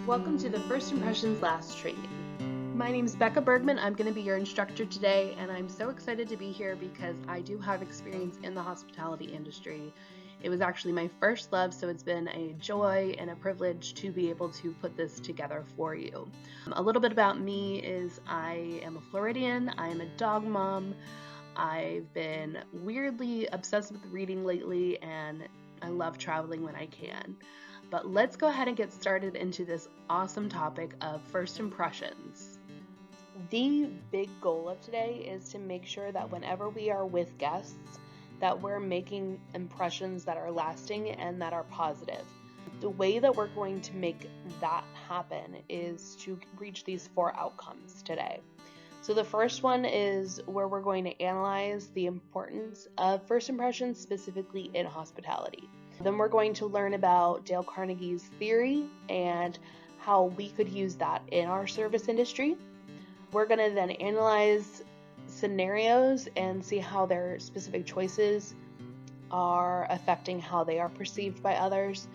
Welcome to the First Impressions Last training. My name is Becca Bergman. I'm going to be your instructor today, and I'm so excited to be here because I do have experience in the hospitality industry. It was actually my first love, so it's been a joy and a privilege to be able to put this together for you. A little bit about me is I am a Floridian. I am a dog mom. I've been weirdly obsessed with reading lately, and I love traveling when I can. But let's go ahead and get started into this awesome topic of first impressions. The big goal of today is to make sure that whenever we are with guests, that we're making impressions that are lasting and that are positive. The way that we're going to make that happen is to reach these 4 outcomes today. So the first one is where we're going to analyze the importance of first impressions, specifically in hospitality. Then we're going to learn about Dale Carnegie's theory and how we could use that in our service industry. We're going to then analyze scenarios and see how their specific choices are affecting how they are perceived by others.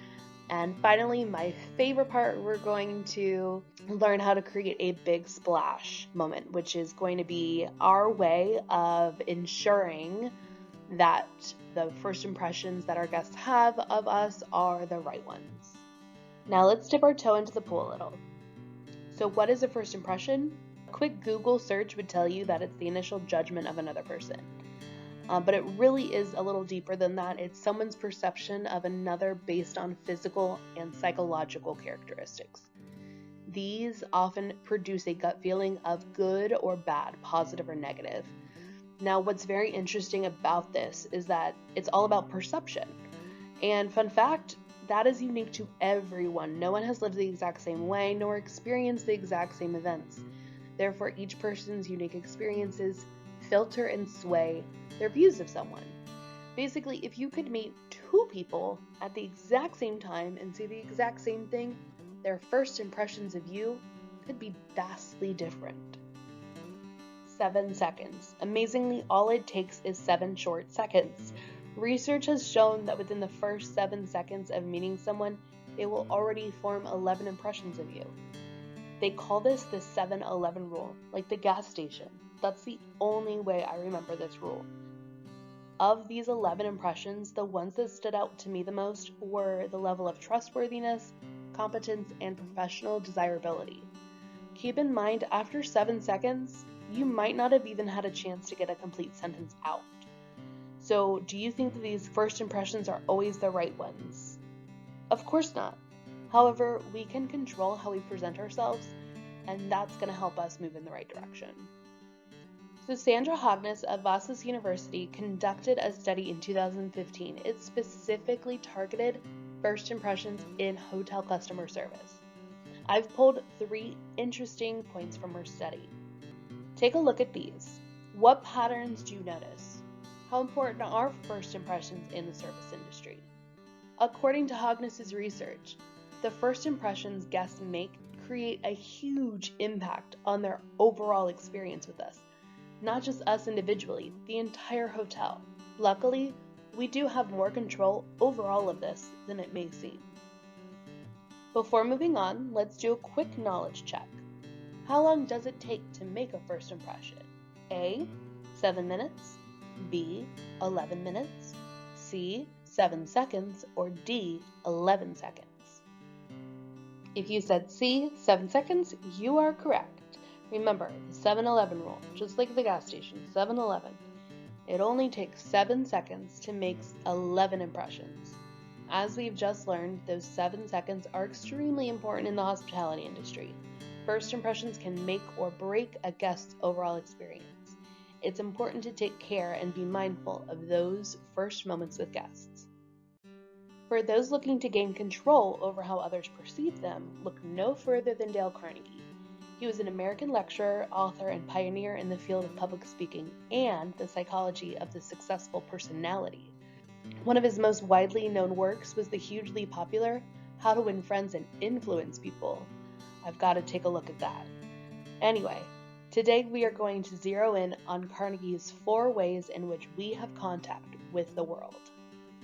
And finally, my favorite part, we're going to learn how to create a big splash moment, which is going to be our way of ensuring that the first impressions that our guests have of us are the right ones. Now let's dip our toe into the pool a little. So what is a first impression? A quick Google search would tell you that it's the initial judgment of another person. But it really is a little deeper than that. It's someone's perception of another based on physical and psychological characteristics. These often produce a gut feeling of good or bad, positive or negative. Now, what's very interesting about this is that it's all about perception. And fun fact, that is unique to everyone. No one has lived the exact same way, nor experienced the exact same events. Therefore, each person's unique experiences filter and sway their views of someone. Basically, if you could meet 2 people at the exact same time and see the exact same thing, their first impressions of you could be vastly different. 7 seconds. Amazingly, all it takes is 7 short seconds. Research has shown that within the first 7 seconds of meeting someone, they will already form 11 impressions of you. They call this the 7-11 rule, like the gas station. That's the only way I remember this rule. Of these 11 impressions, the ones that stood out to me the most were the level of trustworthiness, competence, and professional desirability. Keep in mind, after 7 seconds, you might not have even had a chance to get a complete sentence out. So, do you think that these first impressions are always the right ones? Of course not. However, we can control how we present ourselves, and that's going to help us move in the right direction. So Sandra Hognes of Vasas University conducted a study in 2015. It specifically targeted first impressions in hotel customer service. I've pulled 3 interesting points from her study. Take a look at these. What patterns do you notice? How important are first impressions in the service industry? According to Hognes' research, the first impressions guests make create a huge impact on their overall experience with us. Not just us individually, the entire hotel. Luckily, we do have more control over all of this than it may seem. Before moving on, let's do a quick knowledge check. How long does it take to make a first impression? A, 7 minutes, B, 11 minutes, C, 7 seconds, or D, 11 seconds. If you said C, 7 seconds, you are correct. Remember, the 7-11 rule, just like the gas station, 7-11. It only takes 7 seconds to make 11 impressions. As we've just learned, those 7 seconds are extremely important in the hospitality industry. First impressions can make or break a guest's overall experience. It's important to take care and be mindful of those first moments with guests. For those looking to gain control over how others perceive them, look no further than Dale Carnegie. He was an American lecturer, author, and pioneer in the field of public speaking and the psychology of the successful personality. One of his most widely known works was the hugely popular How to Win Friends and Influence People. I've got to take a look at that. Anyway, today we are going to zero in on Carnegie's 4 ways in which we have contact with the world.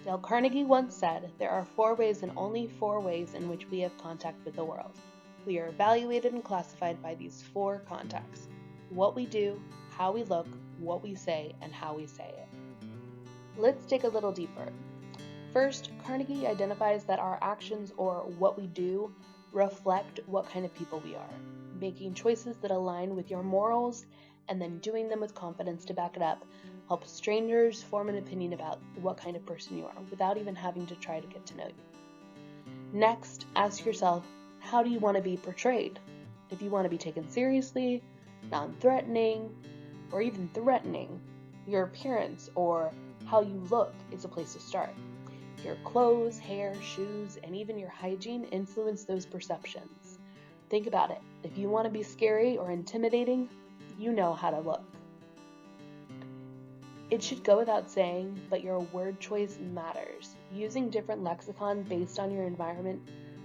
Dale Carnegie once said, "There are 4 ways and only 4 ways in which we have contact with the world. We are evaluated and classified by these 4 contexts: what we do, how we look, what we say, and how we say it. Let's dig a little deeper. First, Carnegie identifies that our actions, or what we do, reflect what kind of people we are. Making choices that align with your morals and then doing them with confidence to back it up helps strangers form an opinion about what kind of person you are without even having to try to get to know you. Next, ask yourself, how do you want to be portrayed? If you want to be taken seriously, non-threatening, or even threatening, your appearance or how you look is a place to start. Your clothes, hair, shoes, and even your hygiene influence those perceptions. Think about it. If you want to be scary or intimidating, you know how to look. It should go without saying, but your word choice matters. Using different lexicon based on your environment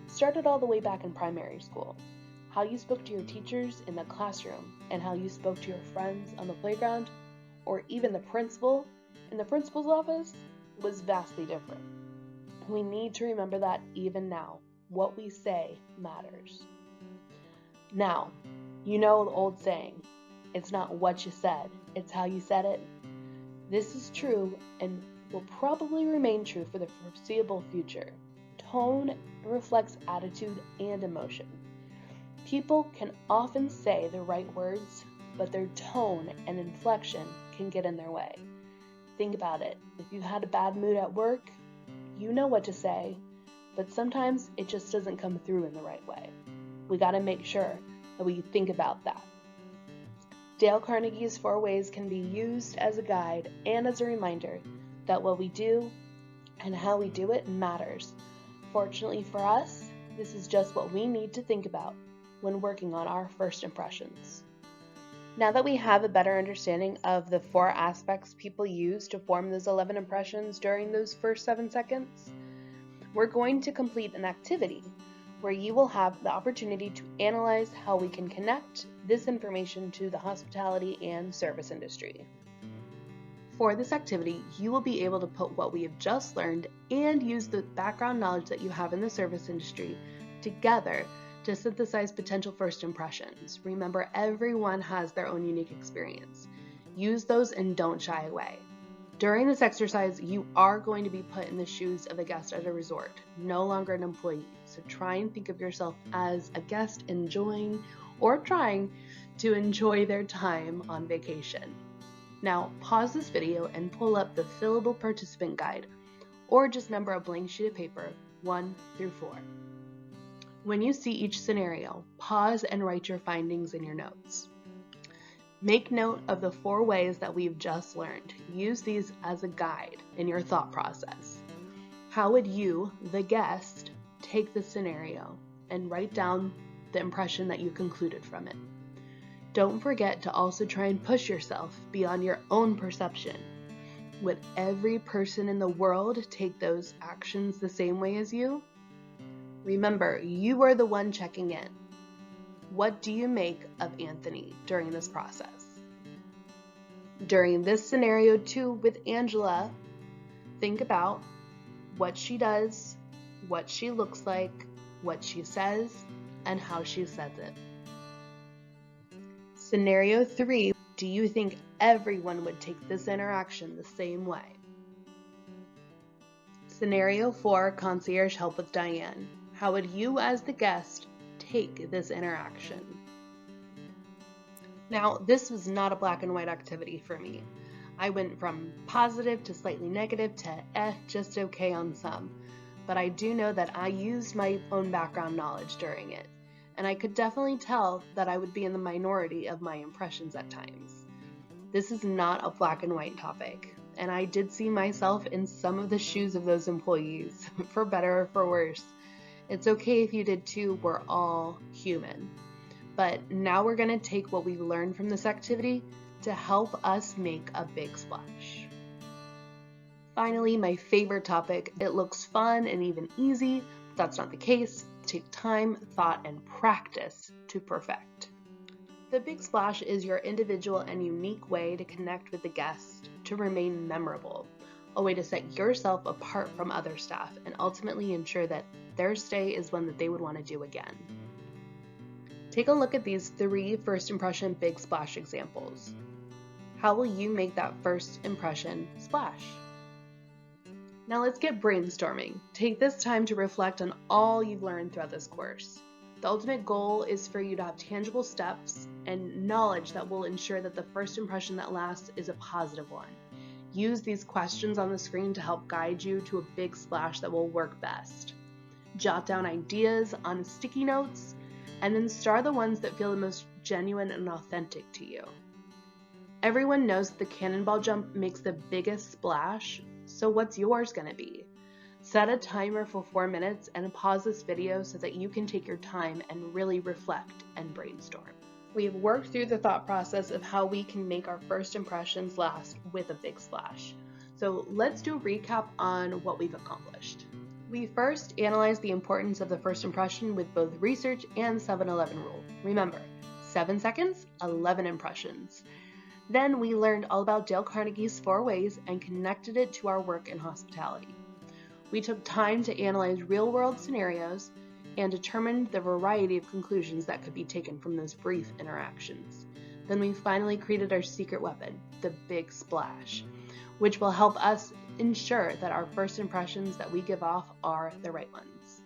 started all the way back in primary school. How you spoke to your teachers in the classroom and how you spoke to your friends on the playground, or even the principal in the principal's office, was vastly different. We need to remember that even now. What we say matters. Now, you know the old saying, it's not what you said, it's how you said it. This is true and will probably remain true for the foreseeable future. Tone reflects attitude and emotion. People can often say the right words, but their tone and inflection can get in their way. Think about it. If you've had a bad mood at work, you know what to say, but sometimes it just doesn't come through in the right way. We got to make sure that we think about that. Dale Carnegie's 4 ways can be used as a guide and as a reminder that what we do and how we do it matters. Fortunately for us, this is just what we need to think about when working on our first impressions. Now that we have a better understanding of the 4 aspects people use to form those 11 impressions during those first 7 seconds, we're going to complete an activity where you will have the opportunity to analyze how we can connect this information to the hospitality and service industry. For this activity, you will be able to put what we have just learned and use the background knowledge that you have in the service industry together to synthesize potential first impressions. Remember, everyone has their own unique experience. Use those and don't shy away. During this exercise, you are going to be put in the shoes of a guest at a resort, no longer an employee. So try and think of yourself as a guest enjoying or trying to enjoy their time on vacation. Now, pause this video and pull up the fillable participant guide, or just number a blank sheet of paper, 1 through 4. When you see each scenario, pause and write your findings in your notes. Make note of the 4 ways that we've just learned. Use these as a guide in your thought process. How would you, the guest, take the scenario and write down the impression that you concluded from it? Don't forget to also try and push yourself beyond your own perception. Would every person in the world take those actions the same way as you? Remember, you are the one checking in. What do you make of Anthony during this process? During this scenario too with Angela, think about what she does, what she looks like, what she says, and how she says it. Scenario 3, do you think everyone would take this interaction the same way? Scenario 4, concierge help with Diane. How would you as the guest take this interaction? Now, this was not a black and white activity for me. I went from positive to slightly negative to just okay on some. But I do know that I used my own background knowledge during it, and I could definitely tell that I would be in the minority of my impressions at times. This is not a black and white topic, and I did see myself in some of the shoes of those employees, for better or for worse. It's okay if you did too, we're all human. But now we're going to take what we've learned from this activity to help us make a big splash. Finally, my favorite topic. It looks fun and even easy, but that's not the case. Take time, thought, and practice to perfect. The big splash is your individual and unique way to connect with the guest to remain memorable, a way to set yourself apart from other staff and ultimately ensure that their stay is one that they would want to do again. Take a look at these 3 first impression big splash examples. How will you make that first impression splash? Now let's get brainstorming. Take this time to reflect on all you've learned throughout this course. The ultimate goal is for you to have tangible steps and knowledge that will ensure that the first impression that lasts is a positive one. Use these questions on the screen to help guide you to a big splash that will work best. Jot down ideas on sticky notes, and then star the ones that feel the most genuine and authentic to you. Everyone knows that the cannonball jump makes the biggest splash, so what's yours going to be? Set a timer for 4 minutes and pause this video so that you can take your time and really reflect and brainstorm. We've worked through the thought process of how we can make our first impressions last with a big splash. So let's do a recap on what we've accomplished. We first analyzed the importance of the first impression with both research and 7-Eleven rule. Remember, 7 seconds, 11 impressions. Then we learned all about Dale Carnegie's 4 ways and connected it to our work in hospitality. We took time to analyze real-world scenarios and determined the variety of conclusions that could be taken from those brief interactions. Then we finally created our secret weapon, the big splash, which will help us ensure that our first impressions that we give off are the right ones.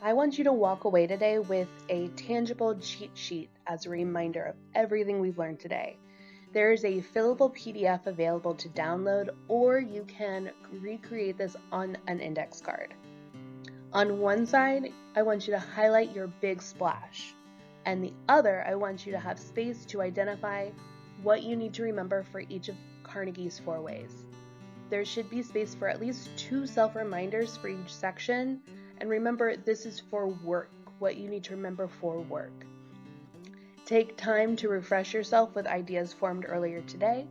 I want you to walk away today with a tangible cheat sheet as a reminder of everything we've learned today. There is a fillable PDF available to download, or you can recreate this on an index card. On one side, I want you to highlight your big splash, and the other, I want you to have space to identify what you need to remember for each of Carnegie's 4 ways. There should be space for at least 2 self-reminders for each section, and remember, this is for work, what you need to remember for work. Take time to refresh yourself with ideas formed earlier today.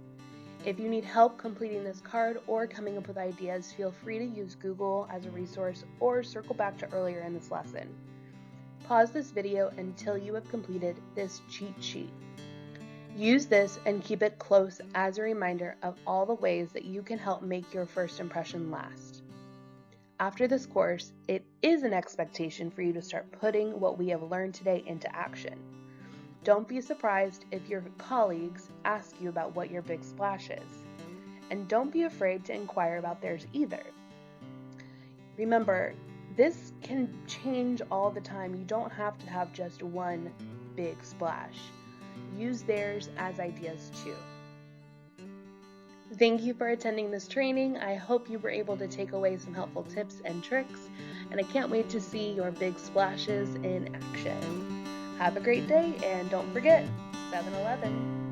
If you need help completing this card or coming up with ideas, feel free to use Google as a resource or circle back to earlier in this lesson. Pause this video until you have completed this cheat sheet. Use this and keep it close as a reminder of all the ways that you can help make your first impression last. After this course, it is an expectation for you to start putting what we have learned today into action. Don't be surprised if your colleagues ask you about what your big splash is. And don't be afraid to inquire about theirs either. Remember, this can change all the time. You don't have to have just one big splash. Use theirs as ideas too. Thank you for attending this training. I hope you were able to take away some helpful tips and tricks, and I can't wait to see your big splashes in action. Have a great day, and don't forget, 7-Eleven.